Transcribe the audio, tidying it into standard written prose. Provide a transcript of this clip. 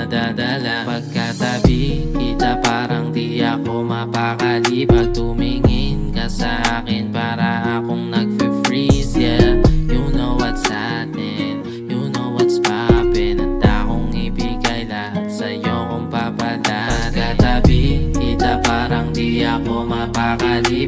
nadadala. Pagkatabi kita parang di ako mapakali. Pag tumingin ka sa akin para akong nag-freeze, yeah. You know what's happening, you know what's poppin'. Handa kong ibigay lahat sa'yo kung papalarin. Pagkatabi kita parang di ako mapakali.